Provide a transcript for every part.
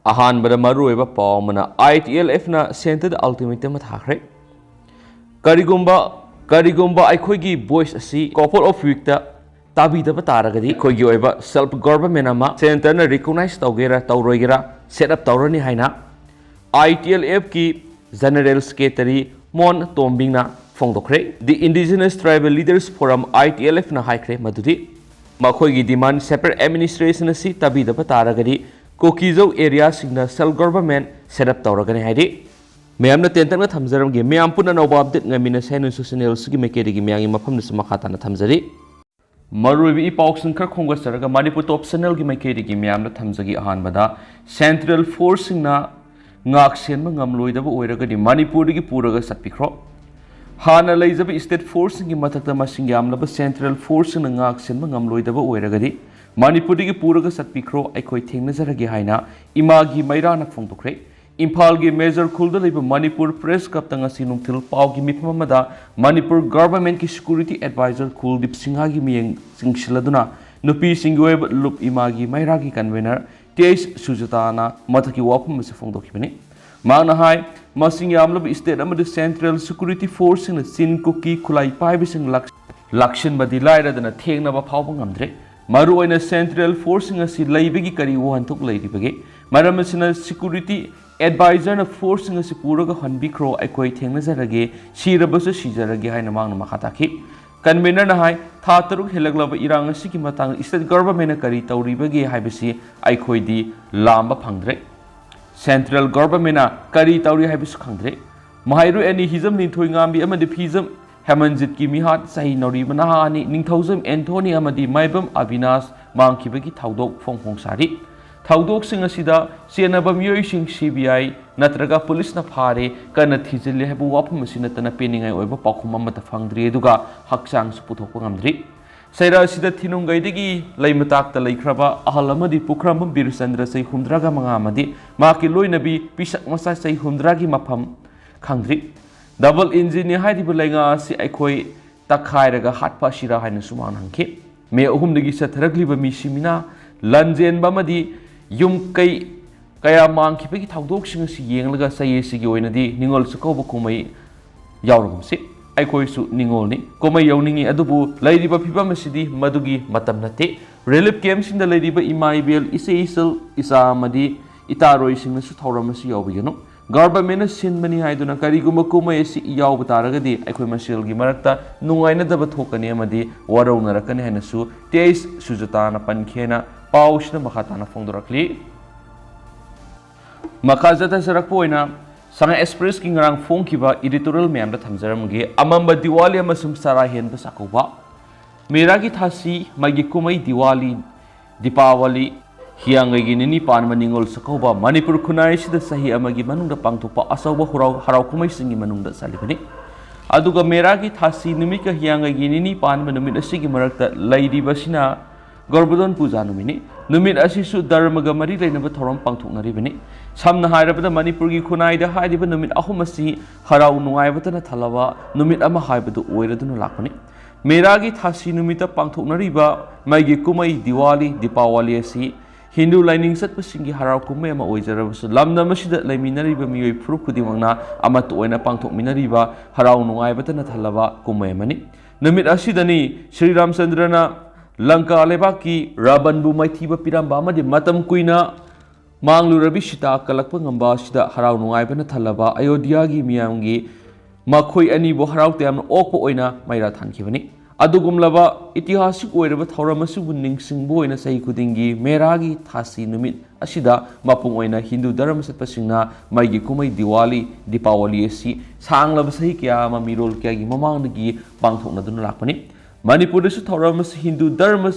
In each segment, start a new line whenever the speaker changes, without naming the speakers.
अहानबद मरुएब पावमना ITLF ना सेंटर अल्टीमेटम थाखरे करिगुम्बा अखोगी वॉइस असी कॉपर ऑफ वीक ताबीदब तारगदी अखोगी ओइबा सेल्फ गवर्नमेंट अमा सेंटर ना रिकॉग्नाइज तौगेरा तौरोइगेरा सेटअप तौरनी हाइना ITLF की जनरल सेक्रेटरी मोन तोम्बिंगना फोंदोखरे the indigenous tribal leaders forum ITLF ना हाइखरे मदुदी मखोगी डिमांड सेपरेट एडमिनिस्ट्रेशन असी ताबीदब तारगदी कोकीजो एरिया सिंगना सेल्फ गवर्नमेंट सेटअप तौरगने हाइदे मैम तेंतन थमजरमगे मैम पुनः नौब अपडेट गमीन सैनल मेकेरी मैम मफम मखाता थमजरी मरुब इपाउसन खर खोंगसरग मणिपुर टॉप चैनल की मेकेरी मैम थमजगी अहानबद सेंट्रल फोर्स सेंब गमलोइदब ओइरगदि मणिपुर की पूरग चटपिख्रो हाना लेजब स्टेट फोर्स की मथक मसिंग यामलब सेंट्रल फोर्स सेंब गमलोइदब ओइरगदि मणिपुर की पूरग चटपिख्रो अखोई थेंगनजरगे हाइना इमागी मैराना फोंदोखरे इम्फाल की मेजर खुल मणिपुर प्रेस क्लब नुथिल पाव की मिफम मणिपुर गवर्नमेंट की सिक्योरिटी एडवाइजर कुलदीप सिंह की मियंग सिंगसिलदुना नुपी सिंगोएब लुप इमा की मैरा की कन्वेनर तेज सुजताना मथ की वाफम से फोंदोखिबनी मांगना हाय मसिंग यामलब स्टेट अमद सेंट्रल सिक्योरिटी फोर्स सिन कुकी खुलाई पाइबसिंग लक्षिनबदी लाइरदना थेंगनबा फावब ngamdre मरुओइना सेंट्रल फोर्स असि लैबगी करी वहंतुक लैरिबगे मरमसिना सिक्योरिटी एडवाइजर फोर्स पूरग हनबिख्रो अखोई थेंगनजरगे सिरबसु सिजरगे हाइना मांगना मखाताखि कन्वेनर हाय था तरुक हेलगलब इरांग की मतंग स्टेट गवर्नमेंट करी तौरीबगे हाइबसि अखोइदी लांब फंगद्रे सेंट्रल गवर्नमेंट करी तौरी हाइबसु खंगद्रे महाइरु एनी हिजम निथोइंगांबी अमदि फिजम हेमंजित की मिहात सही नौरीब नहानी Ningthoujam Anthony अमदि Maibam Avinash मांगखिबगी थाउदोक फोंफोंसारी थाउदोकसिंग असिदा चेनब मियोइसिंग CBI नत्रगा police न फारे कन थीजिले हेबु वाफम नतना पेनिंगाई ओइबा पाखुम अमत फंगद्री दुगा हक्चांग पुथोक ngamdri सैरा असिदा थिनुंगैदगी लैमताक लैख्रबा अहल अमदि पुख्रम बिरचंद्र सै हुमद्रागा मंगा अमदि माकी लोइनबी पिसक मसा सै हुमद्रागी मफम खंगद्री डबल इंजिन हाइदिबु लैंगा असि अखोई तखाइरगा हाटपा सिरा हाइना सुमान हंखे मे अहुमदगी सथरगलिबा मिसिमिना लंजेनबा मदि युम कई कया मांगखिबगी थाउदोकसिंग असि येंगलगा सयेसिगी ओइनदि निंगोल सकौब कुमै यावरगमसि अखोइसु निंगोलनि कुमै यौनिंगी अदुबु लैरिबा फिबम असिदि मदुगी मतम नते रिलीफ कैम्पसिंग लैरिबा इमाइबेल इसेइसल इसामदि इतारोइसिंगसु थौरमसि यावबिगनो गवर्नमेंट सिनबनी हाइदुना करिगुम कुमै असि यावब तारगदि अखोइ मसेलगी मरक्ता नुंगाइनदब थोकनी अमदि वरौनरकनी हाइनसु तेज सुजताना पनखेना पाउसना मखाताना फोंदोरखली मखाजता सरकपोइना संग एक्सप्रेस की ngarang फोंखिबा एडिटोरियल मैम थमजरमगे अमंब दिवाली अमसुम सारा हेनब साकोबा मेरा की थासी मगी कुमै दिवाली दीपावली हियांगगी निनी पानब निंगोल सकौबा मणिपुर खुनाई सिदा सही अमगी मनुंग पांगथोपा असौबा हराव कुमै सिंगी मनुंग सालिबनी अदुगा मेरा की थासी निमित का हियांगगी निनी पानब निमित असिगी मरक्ता लैरिबसिना गोरबदोन पूजा नुमिनी नुमित असिसु धर्मगा मरी लेनब थौरम पांगथोकनरिबनी समना हाइरबदा मणिपुर की खुनाइदा हाइदिबा नुमित अहुम असि हराव नुंगाइबतना थलबा नुमित अमा हाइबदु ओइरदुनु लाखनी मेरा की थासी निमित पांगथोकनरिबा मगी कुमै दिवाली दीपावली असि हिंदू लाइनिंग चटपसिंगी हराव कुमै अमा ओइजरबसु लमदमसिदा लैमिनरिबा मियोइ फुरुप खुदिमंगना अमत ओइना पांगथोकमिनरिबा हराव नुंगाइबतना थलबा कुमै अमनि नुमित असिदनी श्री रामचंद्रना लंका लेबा की रावणबु मैथिबा पिरांबा अमदि मतम कुइना मांगलुरबि सीता कलक्प ngamba sida हराव नुंगाइबना थलबा अयोध्या की मियांगी मखोइ अनिबो हराव त्याम ओकपो ओइना मैरा थानखिबनी अदुगुमलबा ऐतिहासिक ओइरबा थौरमसुबु निंगसिंगबो ओइना सही खुदिंगी मेरागी थासी नुमित असिदा मपुंग ओइना हिंदू धर्म सत्पसिंगना मैगी कुमै दिवाली दीपावली असि सांगलबा सही क्या मिरोल क्या की ममांगदगी पांगथोकनदुना लाखपनी मणिपुरदसु थौरमस हिंदू धर्म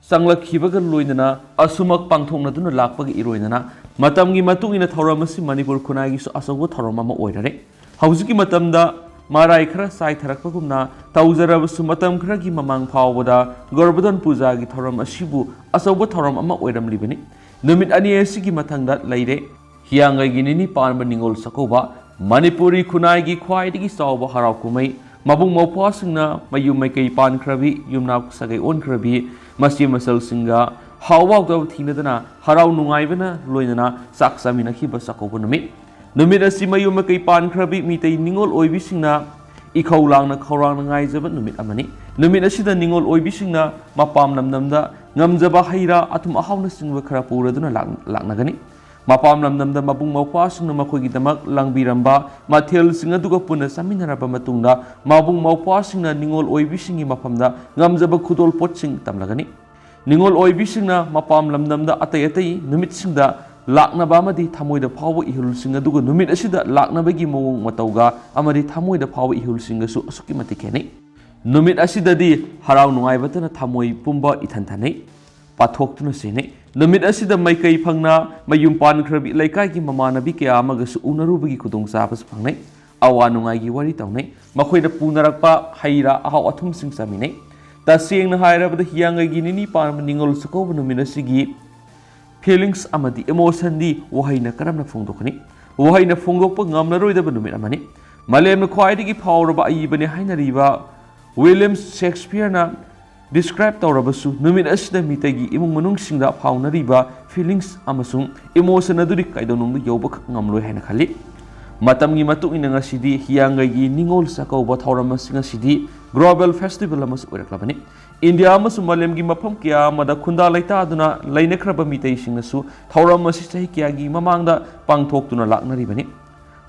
संलखिबगा लोइदना असुमक पांगथोकनदुना लाखपगी इरोइदना मतमगी मतुंगिना थौरमसि मणिपुर खुनाइगिसु असौबो थौरम अमा ओइररे हौजिकी मतमदा माराय खरा साइ थरकपगुमना तौजरबसु मतम खरगी ममांग फावबदा गोरबदन पूजा की थौरम असिबु असौबो थौरम अमा ओइरमलिबनि नुमित अनि असिगी मथंगदा लैरे हियांगगी निनी पानब निंगोल सकौबा मणिपुरी खुनाइगी ख्वाइदगी चावबा हराव कुमै मबुंग मौफासिंगना मयुम मैकई पानख्रबी युमनाक सगै ओनख्रबी मसी मसलसिंगा हाव थीनदना हराव नुंगाइबना लोइनना चाक चामिनखिब चाकौब नुमित असि मयु मकई पानख्रबि मितै निंगोल ओइबिसिंगना इखौ लांना खौरांना ngaijaba numit amani numit asida ningol oibisingna mapam namnamda ngamjaba haira atum ahawna singba khara puraduna laknagani mapam namnamda mabung mawpa singna makhoi damak langbiramba mathel singa duga puna saminaraba matungda mabung mawpa singna ningol oibisingi mapamda ngamjaba khudol potsing tamlagani ningol oibisingna mapam lamnamda atai numit singda laknaba amadi thamoida phawa ihulsing aduga numit asida laknabagi mawong matauga amadi thamoida phawa ihulsing asu asuki matikeni numit asida di haraw nungaibatana thamoi pumba ithanthane pathoktuna sene numit asida maikai phangna mayum pankhrabi laikai gi mamanabi kya amagasu unarubagi khudong sabas phangnai awa nungai gi wari tawnai makhoida punarakpa haira ahaw athum sing samine taseng na hairabada hiyangai gi nini pan ningol suko numit asigi feelings amadi emotion di wahaina karamna phongdokani wahaina phongdokpa ngamnaroidaba numit amani malemna khwaidigi phawraba aibane hainariba William Shakespeare na describe tawrabasu numit asida mitagi imung manungsingda phawnariba feelings amasung emotion aduri kaidonungda yoba ngamloi haina khali matamgi matuk ina ngasidi hiyangai gi ningol sakauba thawramasinga sidi global festival amas oiraklabani India amasung malemgi mafam kya amada khunda laita aduna lainakraba mitei singnasu thawram asi chahi kya gi mamangda pangthoktuna laknaribani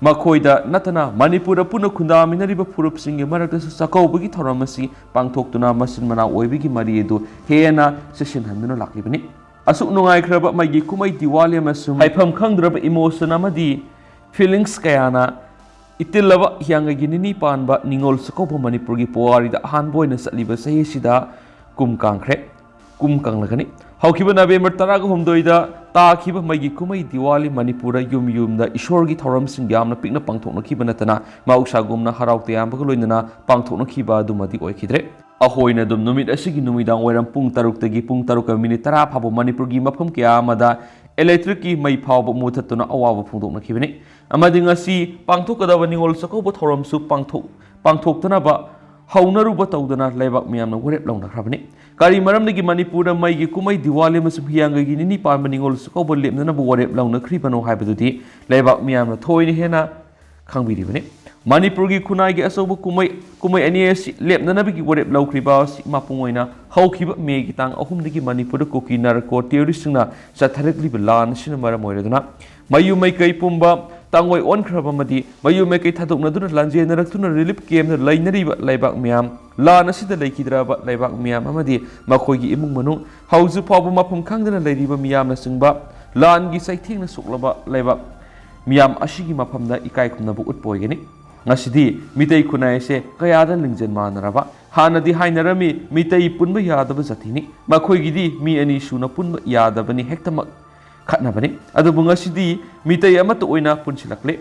makhoida natana manipura puna khunda minariba purup singe marakta sakaubugi thawram asi pangthoktuna masin mana oibigi mari edu hena session handuna laklibani asuk nungai khraba magi kumai diwali amasung haifam khangdraba emotion amadi feelings kayana itilaba hiyangai gi nini panba ningol sakauba manipurgi puari da hanboina satliba sahi sida kum kanglagani haukiba November 13 da takiba maigi kumai diwali manipura yum da ishorgi thoram sing yamna pikna pangthokna khiba natana mausha gumna haraw tayamba ko loinana pangthokna khiba dumadi oikhidre ahoina dum numit asigi numidang wairam pung 6 tagi pung 6 minute 10 phabo manipurgi mafam kya amada electric ki mai phawba muthatuna awaba phungdokna khibani amadi ngasi pangthokadaba ningol sakauba thoram su pangthoktana ba haunaruba tawdana laibak miyamna warep launa khrabani kari maramdagi manipura maigi kumai diwali masum hiyangai nini panba ningol sakauba lepnana bu warep launa khribano haibadudi laibak miyamna thoini hena khangbiribani manipurgi khunai gi asobu kumai ani lepnana bigi warep laukriba si mapungoina haukiba megi tang ahumdagi manipura koki narko terroristna satharekli lan sina maram oiraduna mayu mai kai pumba tangoi on khraba madi mayu mai kai thadok naduna lanje narakuna relief camp na lainariba laibak miyam lan asida laikhidraba laibak miyam amadi makhoigi imung manu hauju phabu mafum khangdana lairiba miyam na singba lan gi saithengna suklaba laibak miyam ashigi mafamda ikai khumnabu utpoigeni ngasidi mitei khunai se kayada lingjen manaraba hanadi hainarami mitei punba yadaba jathini makhoigi di mi ani suna punba yadabani hektamak khatnabani adubu ngasidi mitei amata oina punsilakle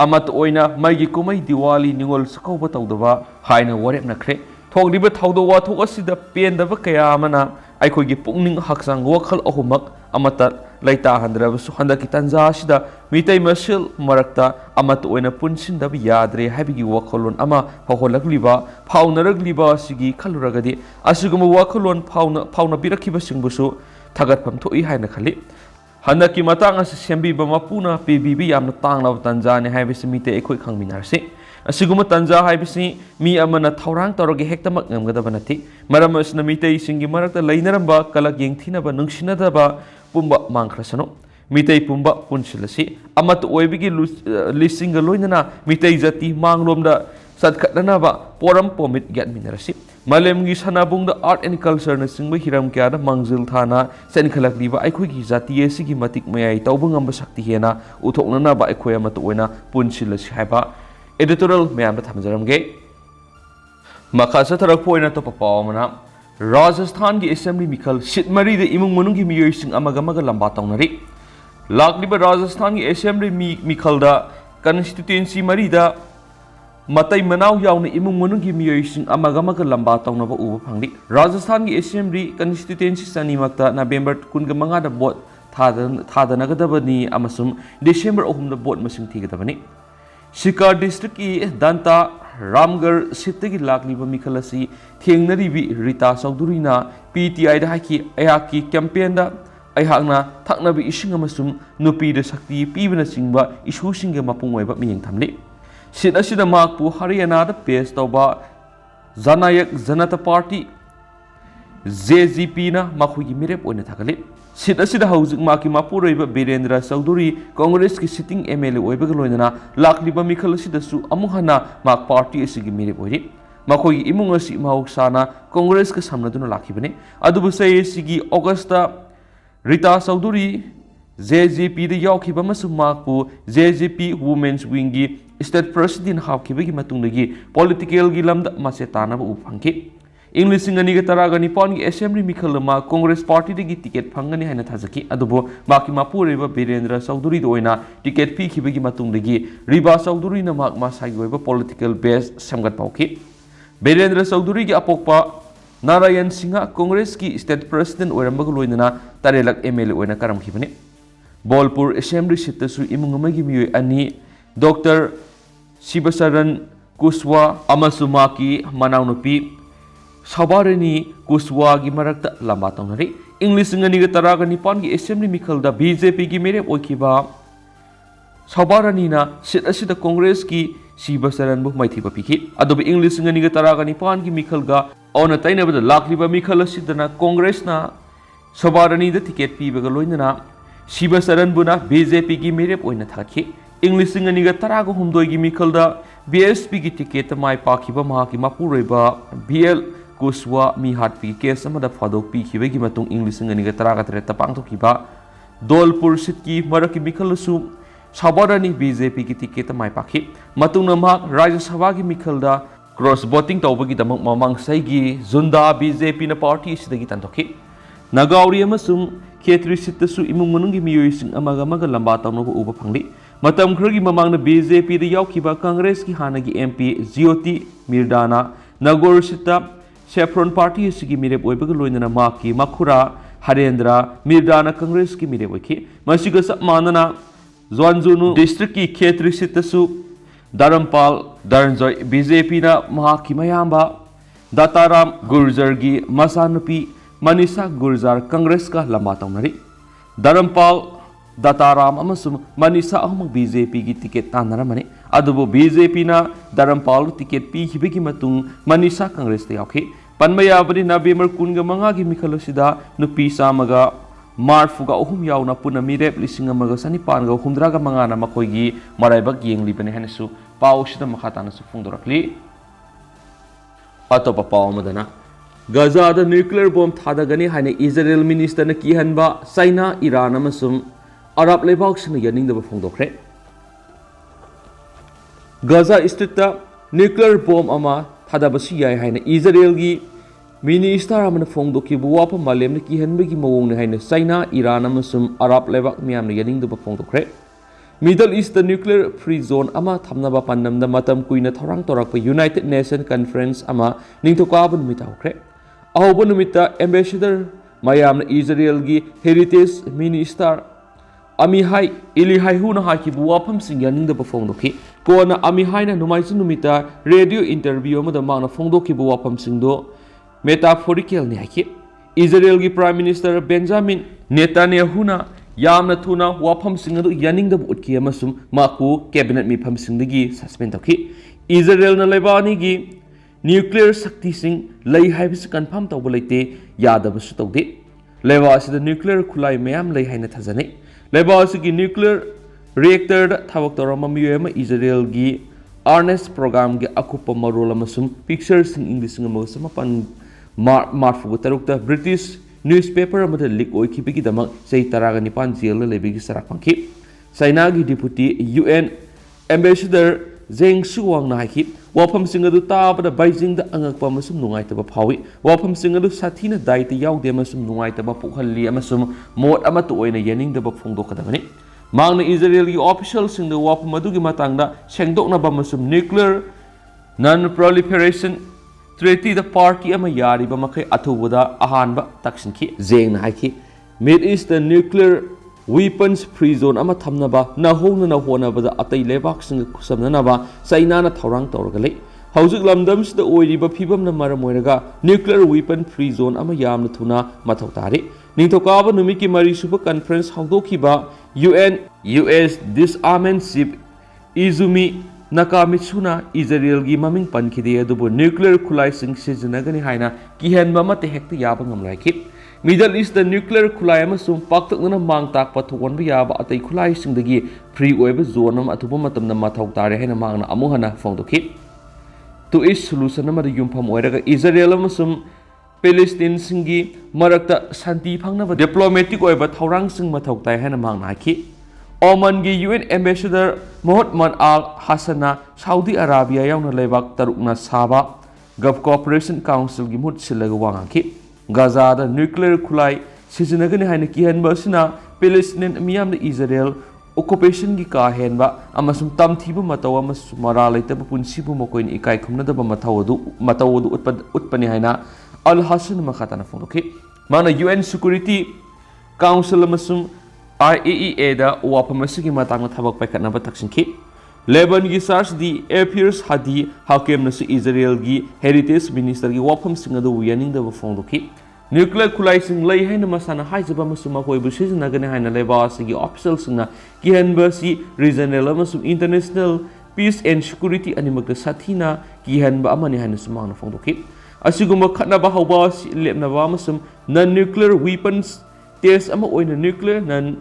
amata oina maigi kumai diwali ningol sakauba tawdaba haina warep nakre thogriba thawdo wa thok asida pendaba kaya amana aikhoigi pungning haksang wakhal ahumak amata laita handraba su handaki tanja sida mitei masil marakta amata oina punsindaba yadre habigi wakholon ama hoholakliba phaunaragliba sigi khaluragadi asuguma wakholon phauna birakhiba singbusu thagatpam thoi haina khali handaki matang as sembiba mapuna pbb yamna tanglab tanjani haibisi mite ekhoi khangminarse asiguma tanja haibisi mi amana thaurang toroge hektamak ngamgadaba nati maram asna mitei singi marakta lainaramba kalak yengthinaba nungsinadaba pumba mangkrasano mitei pumba punsilasi amat oibigi lisinga loinana mitei jati manglomda satkhatnaba poram pomit gyatminarasi malemgi sanabungda art and culture na singba hiram kya da mangjil thana senkhalakliba aikhoi gi jatiye sigi matik mayai tawbungamba sakti hena uthoknana ba aikhoi amata oina punsilasi haiba editorial mayam thamjaramge makasa tharak poina to papawmana Rajasthan ki assembly mikhal sitmari de imung manung gi miyoi sing amaga lamba tawnari lakliba Rajasthan ki assembly mikhal da constituency mari da matai manau yauna imung manung gi miyoi sing amaga lamba tawnaba uba phangdi Rajasthan ki assembly constituency sani makta November 15 da vote thadanagadabani amasum December 3 da vote masing thigadabani Sikar district ki Danta Ramgarh Sitagi Lakliba Mikalasi, Thiengnaribi Rita Saudurina, PTI da Haki, Ayaki campaign da, Ayhakna, Taknabi Ishingamasum, Nupi the Sakti, Pibana Singba, Ishu Singa Mapungweba Ming Tamli. Sit Asida Makpu, Haryana the Pes Tauba, Zanayak Zanata Party, ZZP na Makugi Mirep on the Takali. Sit Asida Housing Maki Mapureba, Birendra Sauduri, Congress ki sitting MLA Oibagaloina, Lakliba Mikalasi Su, Amuhana, Mak Party Sigi Mirep. Makoy Imungasi Mahuksana, Congress ka Samnaduna Lakibane, Adubusay Sigi Augusta, Rita Sauduri, ZZP the Yakiba Masumaku, ZZP Women's Wingi, State President Hakibagi Matungagi, Political Gilam Masetana Upanki. English in Anigataraga Nippon Assembly Mikalama, Congress Party the ticket Pangani Hanatazaki, Adobo, Makimapu River, Birendra Sauduri Doina, ticket P Kibagi Matungagi, Riba Sauduri Namak Masai political base Samgat Pauki. Birendra Sauduri Apokpa, Narayan Singha, Congress ki State President or Magaloina, Tarelak ML or Nakaram Kibane. Bolpur Assembly Sitasu Imungami Ani, Dr. Shibasaran Kuswa, Amasumaki, Manaunupi, Sabarani Kuswa Gimarakta Lambatonari, English in Anigataraga Nippon Assembly Mikalda, BJP Gimere Okiba, Sabaranina, sit as the Congress ki. Shibasaran bu Mighty Papiki, Adobe English in Anigataraga Nipan ki Mikalga, on a time of the Lakliba Mikalasitana, Congress na, Sabarani the ticket Pibagaloina, Shibasaran Buna, BJP Gimirep Oinataki, English in Anigataraga Humdoi Mikalda, BSP ticket my Pakiba Mahaki Mapureba, BL Kuswa Mi Hat Piki, some of the Fado Piki Vegimatung English in Anigataraga Treta Pantokiba, Dolpur Sitki, Maraki Mikalasu. Sabarani BJP ki ticket mai pakhi matung namak Rajya Sabha ki mikalda cross voting tawbagi damak mamang saigi zunda BJP na party sidagi tantokhi nagauri amasum khetri sitasu imung manungi miyoi sing amaga maga lamba tawno uba phangli matam khurgi mamang na BJP da yaukiba Congress ki hanagi MP Jyoti Mirdana Nagor sita Saffron party sigi mirep oibaga loinana maki Makhura Harendra Mirdana Congress ki mirep oiki masiga manana Zwanzunu district ki Khetri Sitasu Dharampal Dharanjoy BJP na Mahaki Mayamba Dataram Gurjar gi Masanupi Manisa Gurjar Congress ka lamba tawnari Dharampal Dataram amasum Manisa ahumag BJP ki ticket tanaramani adubo BJP na Dharampal ticket pi hibigi matung Manisa Congress te yauki Panmayabani November kunga mangagi Mikalusida nupi samaga Marfuga uhum yauna puna mirep lising amaga sanipan ga humdraga mangana makoigi maraibag yeng libane hanesu paushida makhatana su fungdorakli atopa paw madana Gaza da nuclear bomb thadagani haine Israel minister na kihanba China Iran amasum Arab lebak sina yaning da fungdokre Gaza state nuclear bomb ama thadabasi yai haine Israel gi Minister amana fongdoki buwapa malemna kihanbagi mawong haina China Iran amasum Arab lebak miyamna yaning da fongdokre Middle East nuclear free zone ama thamnaba pandamda matam kuina thorang torakpa United Nations Conference ama ningthokaban mitawkre ahoba numita ambassador mayamna Israel gi heritage minister Amihai Ilihai huna haki buwapam sing yaning da fongdoki kona Amihai na numaisu numita radio interview amada mangna fongdoki buwapam singdo metaphorical ni haki Israel ki Prime Minister Benjamin Netanyahu na yamna thuna wafam sing adu yaning da utki amasum maku cabinet mi pham sing dagi suspend tawki Israel na lebani gi nuclear sakti sing lei haibis confirm tawba leite yadaba su tawde leba asida nuclear khulai mayam lei haina thajane leba asigi nuclear reactor da thawak torama miyema Israel gi Arnes program gi akupa marol amasum pictures sing English ng mga samapan Marfuga tarukta British newspaper amada leak oikibigi damak say taraga nipan jail lebigi sarakpangki China gi deputy UN ambassador Zheng Shuang na haki wafam singadu tabada Beijing da angakpa amasum nungaitaba phawi wafam singadu sathina daita yaude amasum nungaitaba pukhalli amasum mot amatu oina yaning da phongdokadabani mangna Israel gi official singda wafam adugi matangda sengdoknaba amasum nuclear non-proliferation Treaty the party ama yari ba makai athubuda ahanba taksinki Zeng na haiki Mid East nuclear weapons free zone ama thamnaba na hona na hona bada atai lebak sing kusamna ba China na thorang torgale ꯍꯧꯖꯤꯛ ꯂꯝꯗꯝꯁꯤꯗ ꯑꯣꯏꯔꯤꯕ ꯐꯤꯕꯝꯅ ꯃꯔꯝ ꯑꯣꯏꯔꯒ nuclear weapon free zone ꯑꯃ ꯌꯥꯝꯅ ꯊꯨꯅ ꯃꯊꯧ ꯇꯥꯔꯤ ꯅꯤꯡꯊꯧꯀꯥꯕ ꯅꯨꯃꯤꯠꯀꯤ ꯃꯔꯤꯁꯨꯕ ꯀꯟꯐꯔꯦꯟꯁ ꯍꯧꯗꯣꯛꯈꯤꯕ UN US Disarmament Chief Izumi Nakamitsu나 Israelꯒꯤ ꯃꯃꯤꯡ ꯄꯟꯈꯤꯗꯦ ꯑꯗꯨꯕꯨ ꯅ꯭ꯌꯨꯀ꯭ꯂꯤꯌꯔ ꯈꯨꯠꯂꯥꯏꯁꯤꯡ ꯁꯤꯖꯤꯟꯅꯒꯅꯤ ꯍꯥꯏꯅ ꯀꯤꯍꯟꯕ ꯑꯃꯠꯇ ꯍꯦꯛꯇ ꯌꯥꯕ ꯉꯝꯂꯣꯏꯈꯤ ꯃꯤꯗꯜ ꯏꯁꯇ ꯅ꯭ꯌꯨꯀ꯭ꯂꯤꯌꯔ ꯈꯨꯠꯂꯥꯏ ꯑꯃꯁꯨꯡ ꯄꯥꯛꯇꯛꯅꯅ ꯃꯥꯡ ꯇꯥꯛꯄ ꯊꯣꯛꯍꯟꯕ ꯌꯥꯕ ꯑꯇꯩ ꯈꯨꯠꯂꯥꯏꯁꯤꯡꯗꯒꯤ ꯐ꯭ꯔꯤ ꯑꯣꯏꯕ ꯖꯣꯟ ꯑꯃ ꯑꯊꯨꯕ ꯃꯇꯝꯗ ꯃꯊꯧ ꯇꯥꯔꯦ ꯍꯥꯏꯅ ꯃꯍꯥꯛꯅ ꯑꯃꯨꯛ ꯍꯟꯅ ꯐꯣꯡꯗꯣꯛꯈꯤ ꯇꯨ ꯏꯁ ꯁꯣꯂꯨꯁꯟ ꯑꯃꯗ ꯌꯨꯝꯐꯝ ꯑꯣꯏꯔꯒ ꯏꯖꯔꯦꯜ ꯑꯃꯁꯨꯡ ꯄꯦꯂꯦꯁꯇꯤꯟꯁꯤꯡꯒꯤ ꯃꯔꯛꯇ ꯁꯥꯟꯇꯤ ꯐꯪꯅꯕ ꯗꯤꯄ꯭ꯂꯣꯃꯦꯇꯤꯛ ꯑꯣꯏꯕ ꯊꯧꯔꯥꯡꯁꯤꯡ ꯃꯊꯧ ꯇꯥꯏ ꯍꯥꯏꯅ ꯃꯍꯥꯛꯅ ꯍꯥꯏꯈꯤ ओमन की UN एम्बेसडर मोहम्मद अल हसना सऊदी अरबिया याउना लेबाक तरुकना साबा गल्फ कोऑपरेशन काउंसिल की मुहूर्त सिलगा वांगाखि गाजादा न्यूक्लियर खुलाई सिजनगनि हाइना किहनबसिना पैलेस्टीनियन मियामदा इजराइल ऑक्युपेशन की का हेनबा अमसुम तमथिबा मतौ अमसुम मरा लेतबा पुनसिबु मकोइन इकाई खुमनदबा मतौ उत्पनि हाइना अल हसन मखाताना फोंदोखि माना UN सिक्योरिटी काउंसिल अमसुम IAEA da wafam asigi matangna thabak paikhatnaba taksinki Lebanon gi SARS di Airfields hadi hakem nasu Israel gi Heritage Minister gi wafam singa do yaning da phongdoki Nuclear khulai sing lei haina masana haijaba masuma koi bu sizna gane haina leba asigi official singa ki hanba si regional amasum international peace and security animak da sathina ki hanba amani haina sumana phongdoki asiguma khatnaba hawba lepnaba amasum non nuclear weapons test ama oina nuclear non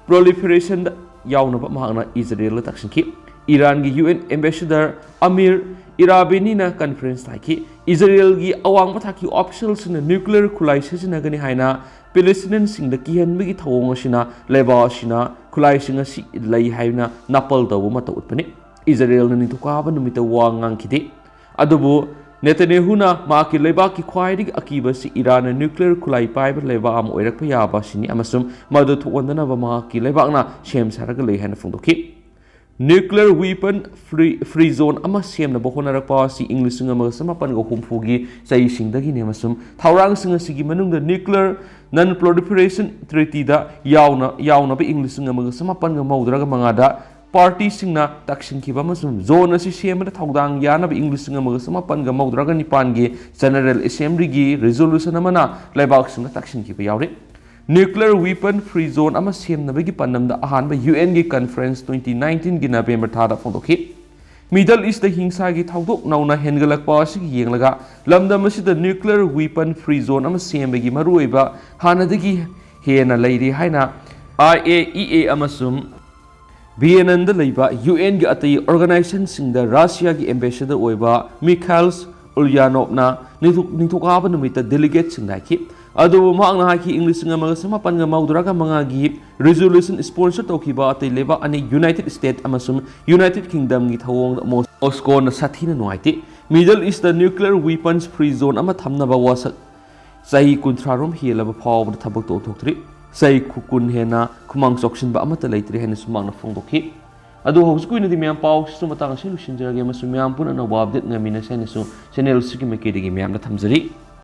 proliferation yaunaba mahakna Israel la taksinki Iran gi UN ambassador Amir Irabini na conference thaki Israel gi awang pathaki officials na nuclear khulai sizinagani haina Palestinian sing da kihan gi thawong asina leba asina khulai singa si lai haina napal daw mata utpani Israel na nituka ba numita wangang kidi adubu Netanyahu na maki leba ki khwaidi akiba si Iran na nuclear khulai paiba leba am oirakpa yaba sini amasum madu thuwandana ba maki leba na shem saraga lei hana phongdoki nuclear weapon free zone ama semna bohona rakpa si English singa ma samapan go humfugi sai singdagi ne amasum thaurang singa sigi manungda nuclear non proliferation treaty da yauna ba English singa ma samapan ga maudraga mangada party singna taksin kiba masum zone asi semda thawdang yana ba English singa ma samapan ga maudraga nipan gi general assembly gi resolution amana laibak singa taksin kiba yaure nuclear weapon free zone ama semna ba gi panamda ahan ba UN gi conference 2019 gi November thada phongdokhi Middle East da hingsa gi thawdok nauna hengalakpa asi gi yenglaga lamdam asi da nuclear weapon free zone ama semba gi maruiba hanadagi hena leiri haina IAEA amasum BNN da leiba UN gi atai organization singda Russia gi ambassador oiba Mikhail Ulyanovna ningthokaba numita delegate singdaki adu mahangna haki English singa maga samapan ga mauduraga manga gi resolution sponsor tokiba atai leba ani United States amasum United Kingdom gi thawong Moscow na sathina nuaiti Middle East the nuclear weapons free zone ama thamna ba wasak sahi kunthrarom helaba phawb thabak to thokri sai khukun hena khumang sokshin ba amata leitri hena sumang na phongdokhi adu hosku ina di myam paw su matang solution jarage masum myam pun na update ngamina sene su channel sigi mekedi gi myam na thamjari